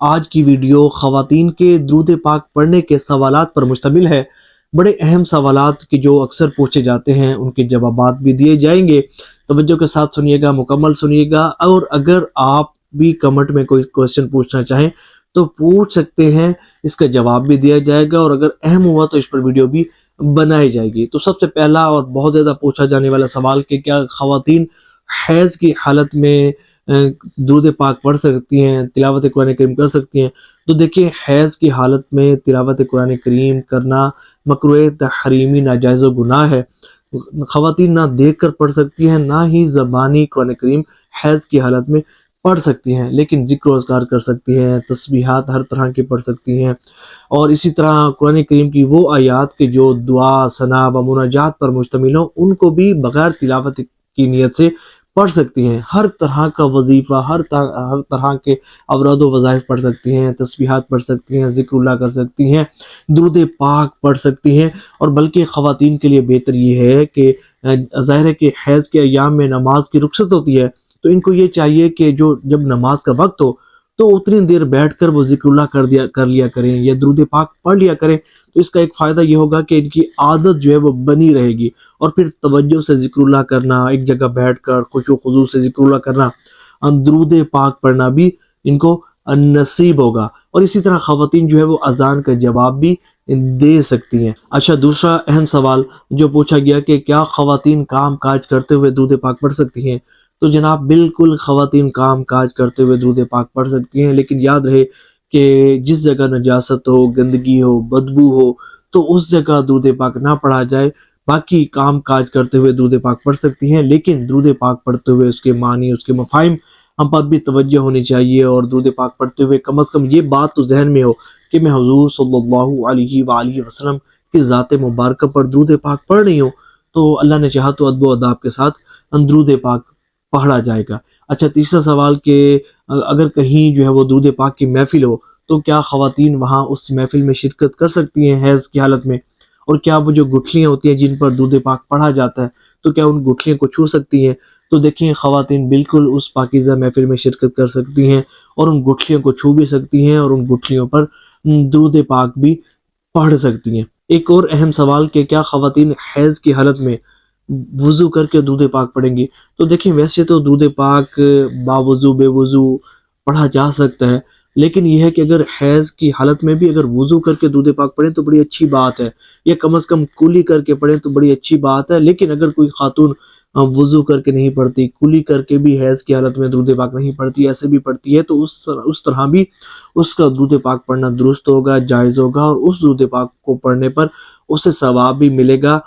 آج کی ویڈیو خواتین کے درود پاک پڑھنے کے سوالات پر مشتمل ہے۔ بڑے اہم سوالات کے جو اکثر پوچھے جاتے ہیں ان کے جوابات بھی دیے جائیں گے۔ توجہ کے ساتھ سنیے گا، مکمل سنیے گا، اور اگر آپ بھی کمنٹ میں کوئی کوشچن پوچھنا چاہیں تو پوچھ سکتے ہیں، اس کا جواب بھی دیا جائے گا، اور اگر اہم ہوا تو اس پر ویڈیو بھی بنائی جائے گی۔ تو سب سے پہلا اور بہت زیادہ پوچھا جانے والا سوال کہ کیا خواتین حیض کی حالت میں درود پاک پڑھ سکتی ہیں، تلاوت قرآن کریم کر سکتی ہیں؟ تو دیکھیں، حیض کی حالت میں تلاوت قرآن کریم کرنا مکروہ تحریمی ناجائز و گناہ ہے۔ خواتین نہ دیکھ کر پڑھ سکتی ہیں، نہ ہی زبانی قرآن کریم حیض کی حالت میں پڑھ سکتی ہیں، لیکن ذکر و اذکار کر سکتی ہیں، تسبیحات ہر طرح کی پڑھ سکتی ہیں، اور اسی طرح قرآن کریم کی وہ آیات کے جو دعا، ثنا و مناجات پر مشتمل ہوں ان کو بھی بغیر تلاوت کی نیت سے پڑھ سکتی ہیں۔ ہر طرح کا وظیفہ، ہر طرح کے اوراد و وظائف پڑھ سکتی ہیں، تسبیحات پڑھ سکتی ہیں، ذکر اللہ کر سکتی ہیں، درود پاک پڑھ سکتی ہیں۔ اور بلکہ خواتین کے لیے بہتر یہ ہے کہ ظاہر ہے کہ حیض کے ایام میں نماز کی رخصت ہوتی ہے، تو ان کو یہ چاہیے کہ جب نماز کا وقت ہو تو اتنی دیر بیٹھ کر وہ ذکر اللہ کر لیا کریں یا درود پاک پڑھ لیا کریں۔ تو اس کا ایک فائدہ یہ ہوگا کہ ان کی عادت جو ہے وہ بنی رہے گی، اور پھر توجہ سے ذکر اللہ کرنا، ایک جگہ بیٹھ کر خشوع و خضوع سے ذکر اللہ کرنا، درود پاک پڑھنا بھی ان کو نصیب ہوگا۔ اور اسی طرح خواتین جو ہے وہ اذان کا جواب بھی دے سکتی ہیں۔ اچھا، دوسرا اہم سوال جو پوچھا گیا کہ کیا خواتین کام کاج کرتے ہوئے درود پاک پڑھ سکتی ہیں؟ تو جناب بالکل خواتین کام کاج کرتے ہوئے درود پاک پڑھ سکتی ہیں، لیکن یاد رہے کہ جس جگہ نجاست ہو، گندگی ہو، بدبو ہو تو اس جگہ درود پاک نہ پڑھا جائے۔ باقی کام کاج کرتے ہوئے درود پاک پڑھ سکتی ہیں، لیکن درود پاک پڑھتے ہوئے اس کے معنی، اس کے مفاہیم ہم پر بھی توجہ ہونی چاہیے، اور درود پاک پڑھتے ہوئے کم از کم یہ بات تو ذہن میں ہو کہ میں حضور صلی اللہ علیہ وآلہ وسلم کی ذات مبارکہ پر درود پاک پڑھ رہی ہوں، تو اللہ نے چاہا تو ادب و اداب کے ساتھ درود پاک پڑھا جائے گا۔ اچھا، تیسرا سوال کہ اگر کہیں جو ہے وہ درود پاک کی محفل ہو تو کیا خواتین وہاں اس محفل میں شرکت کر سکتی ہیں حیض کی حالت میں؟ اور کیا وہ جو گٹھلیاں ہوتی ہیں جن پر درود پاک پڑھا جاتا ہے تو کیا ان گٹھلیوں کو چھو سکتی ہیں؟ تو دیکھیں، خواتین بالکل اس پاکیزہ محفل میں شرکت کر سکتی ہیں، اور ان گٹھلیوں کو چھو بھی سکتی ہیں، اور ان گٹھلیوں پر درود پاک بھی پڑھ سکتی ہیں۔ ایک اور اہم سوال کہ کیا خواتین حیض کی حالت میں وضو کر کے درود پاک پڑھیں گی؟ تو دیکھیں، ویسے تو درود پاک باوضو بے وضو پڑھا جا سکتا ہے، لیکن یہ ہے کہ اگر حیض کی حالت میں بھی اگر وضو کر کے درود پاک پڑھیں تو بڑی اچھی بات ہے، یا کم از کم کلی کر کے پڑھیں تو بڑی اچھی بات ہے۔ لیکن اگر کوئی خاتون وضو کر کے نہیں پڑھتی، کلی کر کے بھی حیض کی حالت میں درود پاک نہیں پڑھتی، ایسے بھی پڑھتی ہے، تو اس طرح بھی اس کا درود پاک پڑھنا درست ہوگا، جائز ہوگا، اور اس درود پاک کو پڑھنے پر اسے ثواب بھی ملے گا۔